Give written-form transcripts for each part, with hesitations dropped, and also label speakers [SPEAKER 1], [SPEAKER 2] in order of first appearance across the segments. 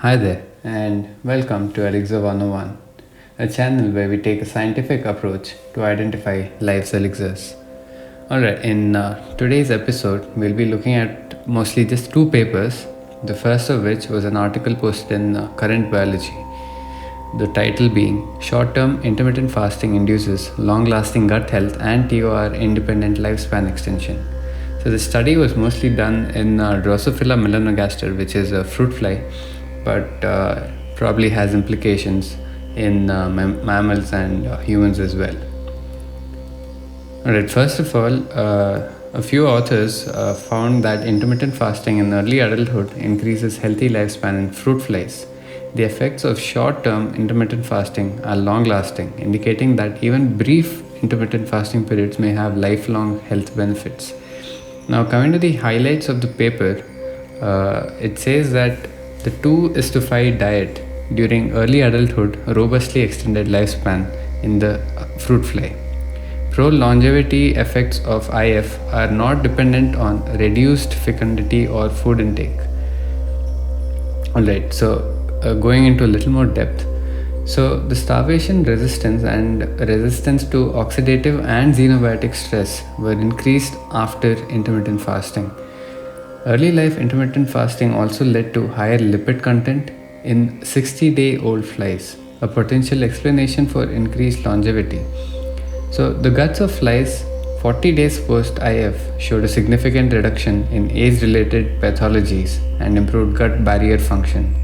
[SPEAKER 1] Hi there, and welcome to Elixir 101, a channel where we take a scientific approach to identify life's elixirs. Alright, in today's episode, we'll be looking at mostly just two papers, the first of which was an article posted in Current Biology. The title being Short Term Intermittent Fasting Induces Long Lasting Gut Health and TOR Independent Lifespan Extension. So, the study was mostly done in Drosophila melanogaster, which is a fruit fly, but probably has implications in mammals and humans as well. Alright, first of all, a few authors found that intermittent fasting in early adulthood increases healthy lifespan in fruit flies. The effects of short-term intermittent fasting are long-lasting, indicating that even brief intermittent fasting periods may have lifelong health benefits. Now, coming to the highlights of the paper, it says that the 2:5 diet during early adulthood robustly extended lifespan in the fruit fly. Pro-longevity effects of IF are not dependent on reduced fecundity or food intake. Alright, so going into a little more depth. So the starvation resistance and resistance to oxidative and xenobiotic stress were increased after intermittent fasting. Early life intermittent fasting also led to higher lipid content in 60-day-old flies, a potential explanation for increased longevity. So the guts of flies 40 days post IF showed a significant reduction in age-related pathologies and improved gut barrier function.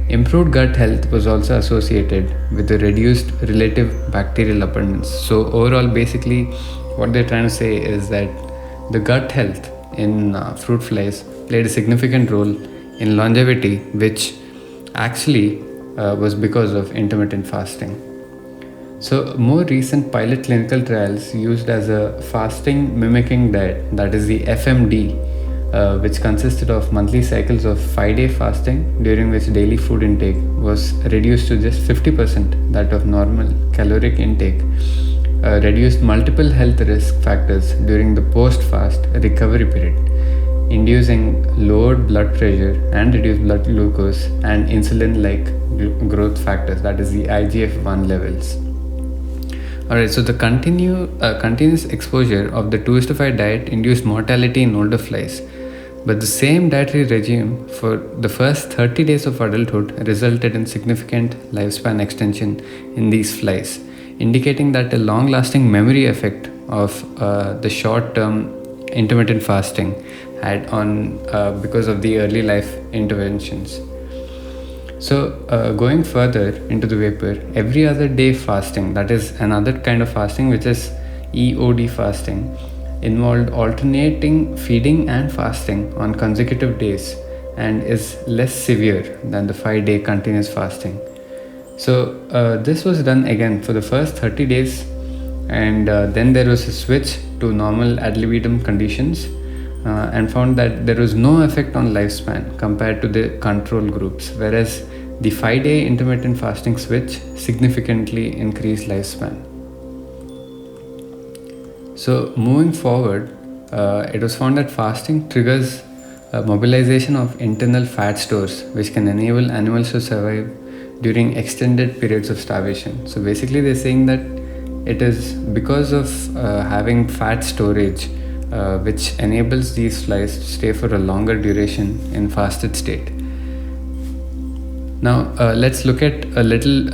[SPEAKER 1] Improved gut health was also associated with a reduced relative bacterial abundance. So overall, basically, what they're trying to say is that the gut health in fruit flies played a significant role in longevity, which actually was because of intermittent fasting. So more recent pilot clinical trials used as a fasting mimicking diet, that is the FMD, which consisted of monthly cycles of 5-day fasting, during which daily food intake was reduced to just 50% that of normal caloric intake, reduced multiple health risk factors during the post-fast recovery period, inducing lowered blood pressure and reduced blood glucose and insulin-like growth factors, that is the IGF-1 levels. Alright, so the continuous exposure of the 2:5 diet induced mortality in older flies, but the same dietary regime for the first 30 days of adulthood resulted in significant lifespan extension in these flies, indicating that a long-lasting memory effect of the short-term intermittent fasting had on because of the early life interventions. So going further into the paper, every other day fasting, that is another kind of fasting which is EOD fasting, involved alternating feeding and fasting on consecutive days and is less severe than the 5-day continuous fasting. So this was done again for the first 30 days, and then there was a switch to normal ad libitum conditions and found that there was no effect on lifespan compared to the control groups, whereas the 5-day intermittent fasting switch significantly increased lifespan. So moving forward, it was found that fasting triggers mobilization of internal fat stores, which can enable animals to survive during extended periods of starvation. So basically they're saying that it is because of having fat storage which enables these flies to stay for a longer duration in fasted state. Now let's look at a little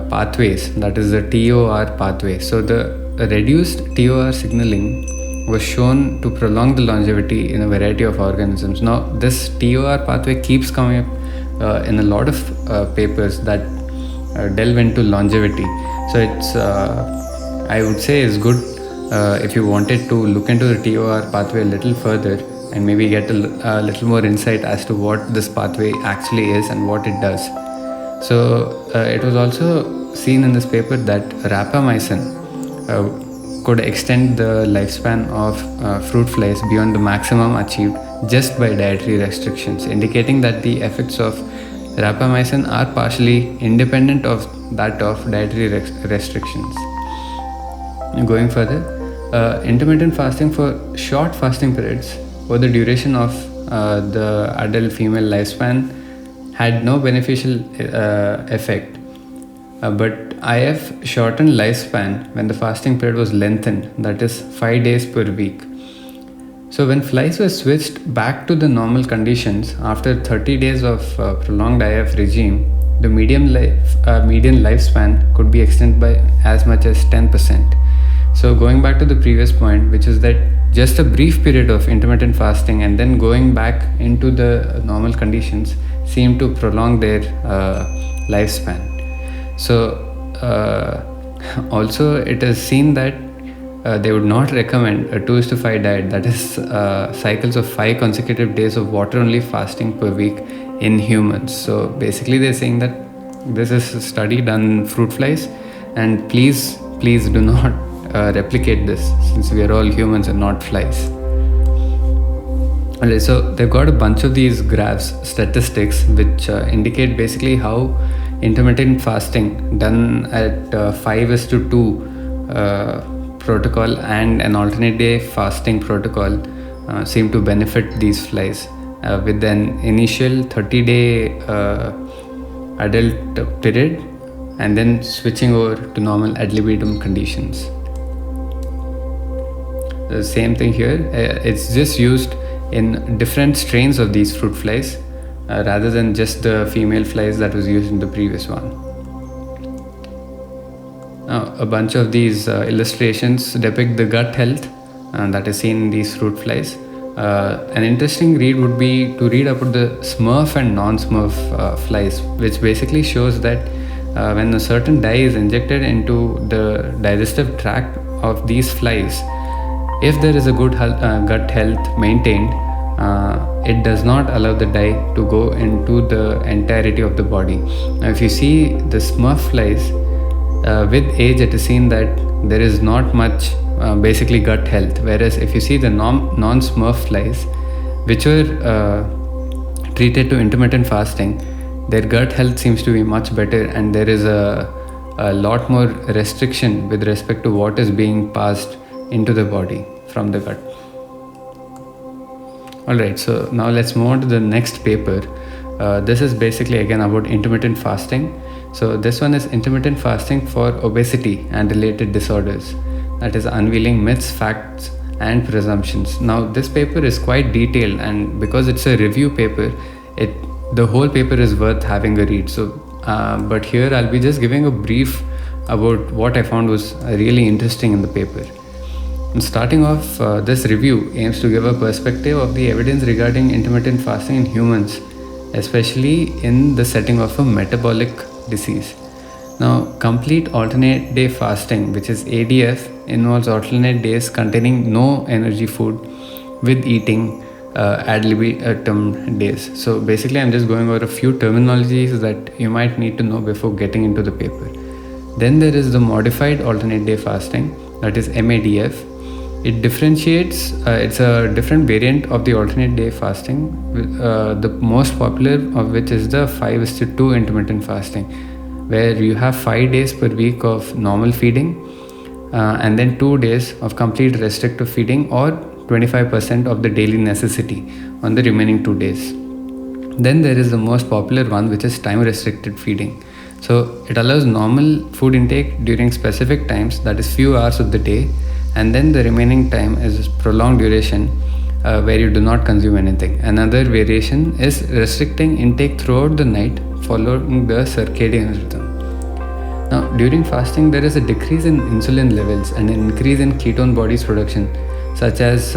[SPEAKER 1] pathways, that is the TOR pathway. So the reduced TOR signaling was shown to prolong the longevity in a variety of organisms. Now this TOR pathway keeps coming up in a lot of papers that delve into longevity. So it's I would say is good if you wanted to look into the TOR pathway a little further and maybe get a little more insight as to what this pathway actually is and what it does. So it was also seen in this paper that rapamycin could extend the lifespan of fruit flies beyond the maximum achieved just by dietary restrictions, indicating that the effects of rapamycin are partially independent of that of dietary restrictions. Going further, intermittent fasting for short fasting periods over the duration of the adult female lifespan had no beneficial effect. But IF shortened lifespan when the fasting period was lengthened, that is 5 days per week. So when flies were switched back to the normal conditions after 30 days of prolonged IF regime, the median lifespan could be extended by as much as 10%. So going back to the previous point, which is that just a brief period of intermittent fasting and then going back into the normal conditions seem to prolong their lifespan. So also it is seen that they would not recommend a 2:5 diet, that is cycles of 5 consecutive days of water only fasting per week in humans. So basically they're saying that this is a study done in fruit flies, and please do not replicate this, since we are all humans and not flies. Alright, so they've got a bunch of these graphs, statistics, which indicate basically how intermittent fasting done at 5:2 protocol and an alternate day fasting protocol seem to benefit these flies with an initial 30-day adult period and then switching over to normal ad libitum conditions. The same thing here, it's just used in different strains of these fruit flies rather than just the female flies that was used in the previous one. Now, a bunch of these illustrations depict the gut health that is seen in these fruit flies. An interesting read would be to read about the Smurf and non-Smurf flies, which basically shows that when a certain dye is injected into the digestive tract of these flies, if there is a good gut health maintained, it does not allow the dye to go into the entirety of the body. Now, if you see the Smurf flies, with age it is seen that there is not much basically gut health, whereas if you see the non-Smurf flies which were treated to intermittent fasting, their gut health seems to be much better, and there is a lot more restriction with respect to what is being passed into the body from the gut. Alright, so now let's move on to the next paper. This is basically again about intermittent fasting. So this one is intermittent fasting for obesity and related disorders, that is unveiling myths, facts and presumptions. Now this paper is quite detailed, and because it's a review paper, the whole paper is worth having a read. So but here I'll be just giving a brief about what I found was really interesting in the paper. And starting off, this review aims to give a perspective of the evidence regarding intermittent fasting in humans, especially in the setting of a metabolic disease. Now, complete alternate day fasting, which is ADF, involves alternate days containing no energy food with eating ad libitum days. So basically I'm just going over a few terminologies that you might need to know before getting into the paper. Then there is the modified alternate day fasting, that is MADF. It differentiates, it's a different variant of the alternate day fasting, the most popular of which is the 5:2 intermittent fasting, where you have 5 days per week of normal feeding and then 2 days of complete restrictive feeding, or 25% of the daily necessity on the remaining 2 days. Then there is the most popular one, which is time restricted feeding. So it allows normal food intake during specific times, that is few hours of the day, and then the remaining time is prolonged duration where you do not consume anything. Another variation is restricting intake throughout the night following the circadian rhythm. Now during fasting there is a decrease in insulin levels and an increase in ketone bodies production, such as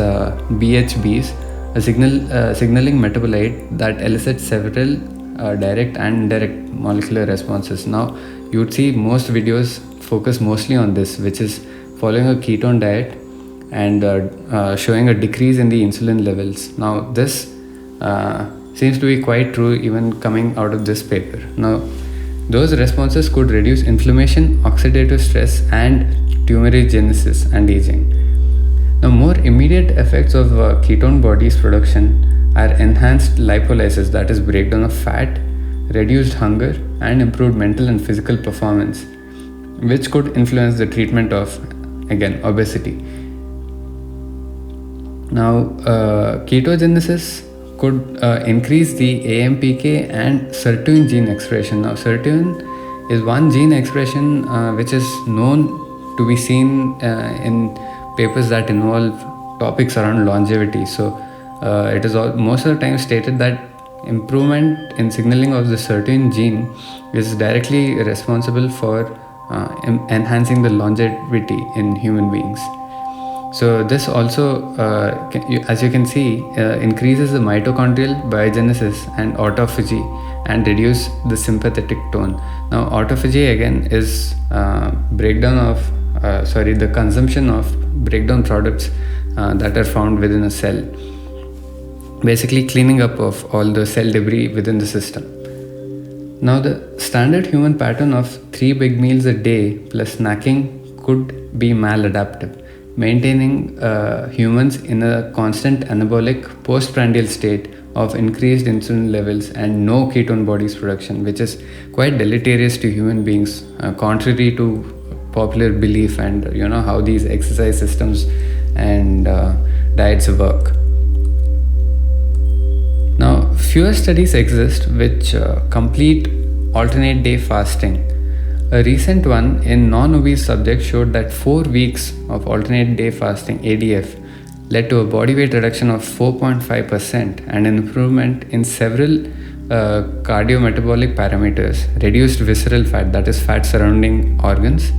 [SPEAKER 1] BHBs, a signaling metabolite that elicits several direct and indirect molecular responses. Now you would see most videos focus mostly on this, which is following a ketone diet and showing a decrease in the insulin levels. Now this seems to be quite true even coming out of this paper. Now those responses could reduce inflammation, oxidative stress and tumorigenesis and aging. Now more immediate effects of ketone bodies production are enhanced lipolysis, that is breakdown of fat, reduced hunger and improved mental and physical performance, which could influence the treatment of, again, obesity. Now ketogenesis could increase the AMPK and sirtuin gene expression. Now, sirtuin is one gene expression which is known to be seen in papers that involve topics around longevity. So, it is most of the time stated that improvement in signaling of the sirtuin gene is directly responsible for enhancing the longevity in human beings. So this also, as you can see, increases the mitochondrial biogenesis and autophagy and reduce the sympathetic tone. Now, autophagy again is the consumption of breakdown products that are found within a cell, basically cleaning up of all the cell debris within the system. Now, the standard human pattern of 3 big meals a day plus snacking could be maladaptive, maintaining humans in a constant anabolic postprandial state of increased insulin levels and no ketone bodies production, which is quite deleterious to human beings, contrary to popular belief and how these exercise systems and diets work. Now, fewer studies exist which complete alternate day fasting. A recent one in non-obese subjects showed that 4 weeks of alternate day fasting (ADF) led to a body weight reduction of 4.5% and an improvement in several cardiometabolic parameters, reduced visceral fat, that is fat surrounding organs,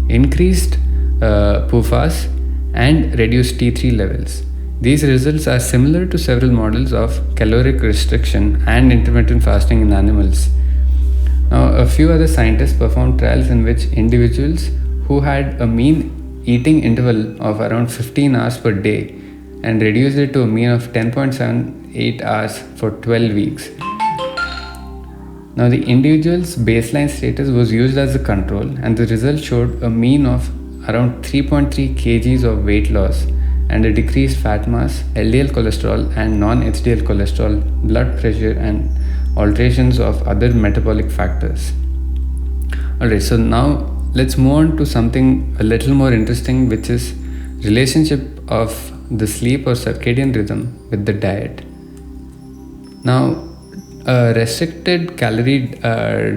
[SPEAKER 1] increased PUFAs, and reduced T3 levels. These results are similar to several models of caloric restriction and intermittent fasting in animals. Now, a few other scientists performed trials in which individuals who had a mean eating interval of around 15 hours per day and reduced it to a mean of 10.78 hours for 12 weeks. Now, the individual's baseline status was used as a control, and the results showed a mean of around 3.3 kgs of weight loss and a decreased fat mass, LDL cholesterol and non-HDL cholesterol, blood pressure, and alterations of other metabolic factors. Alright, so now let's move on to something a little more interesting, which is relationship of the sleep or circadian rhythm with the diet. Now, restricted calorie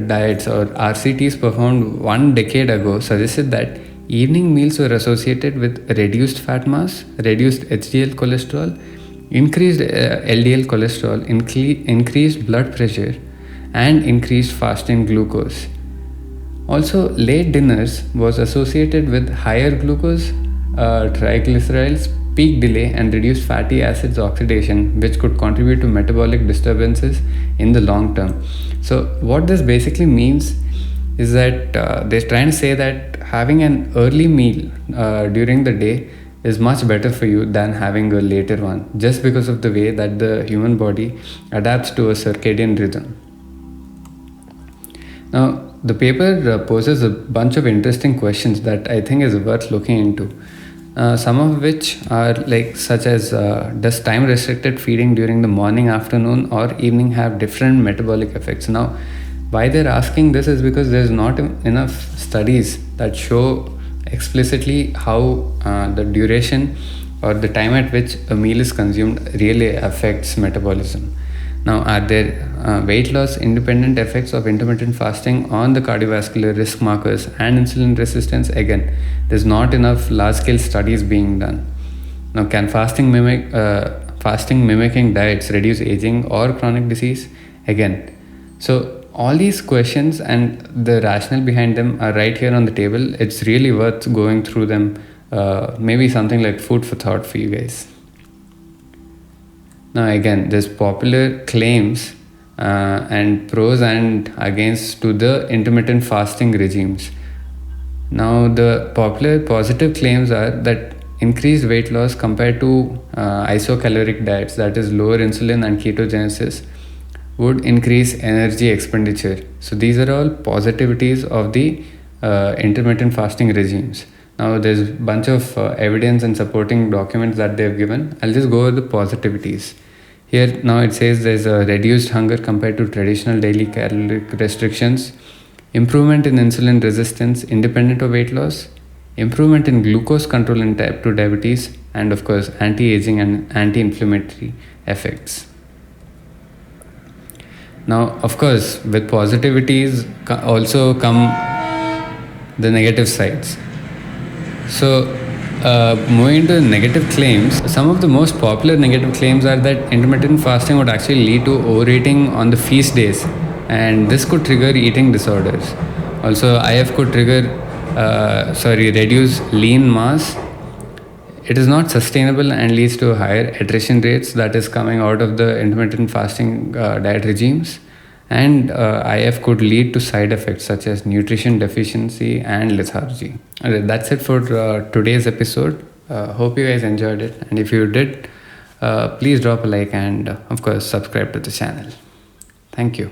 [SPEAKER 1] diets or RCTs performed 1 decade ago suggested that evening meals were associated with reduced fat mass, reduced HDL cholesterol, increased LDL cholesterol, increased blood pressure, and increased fasting glucose. Also, late dinners was associated with higher glucose, triglycerides, peak delay, and reduced fatty acids oxidation, which could contribute to metabolic disturbances in the long term. So what this basically means is that they're trying to say that having an early meal during the day is much better for you than having a later one, just because of the way that the human body adapts to a circadian rhythm. Now, the paper poses a bunch of interesting questions that I think is worth looking into. Some of which are such as does time restricted feeding during the morning, afternoon, or evening have different metabolic effects? Now, why they're asking this is because there's not enough studies that show explicitly how the duration or the time at which a meal is consumed really affects metabolism. Now, are there weight loss independent effects of intermittent fasting on the cardiovascular risk markers and insulin resistance? Again, there's not enough large-scale studies being done. Now, can fasting mimicking diets reduce aging or chronic disease? Again, so all these questions and the rationale behind them are right here on the table. It's really worth going through them. Maybe something like food for thought for you guys. Now, again, there's popular claims and pros and against to the intermittent fasting regimes. Now, the popular positive claims are that increased weight loss compared to isocaloric diets, that is lower insulin and ketogenesis, would increase energy expenditure. So these are all positivities of the intermittent fasting regimes. Now, there's a bunch of evidence and supporting documents that they've given. I'll just go over the positivities. Here now it says there's a reduced hunger compared to traditional daily caloric restrictions, improvement in insulin resistance independent of weight loss, improvement in glucose control in type 2 diabetes, and of course anti-aging and anti-inflammatory effects. Now, of course, with positivities also come the negative sides. So, moving to negative claims, some of the most popular negative claims are that intermittent fasting would actually lead to overeating on the feast days, and this could trigger eating disorders. Also, IF could reduce lean mass. It is not sustainable and leads to higher attrition rates that is coming out of the intermittent fasting diet regimes. And IF could lead to side effects such as nutrition deficiency and lethargy. That's it for today's episode. Hope you guys enjoyed it. And if you did, please drop a like and, of course, subscribe to the channel. Thank you.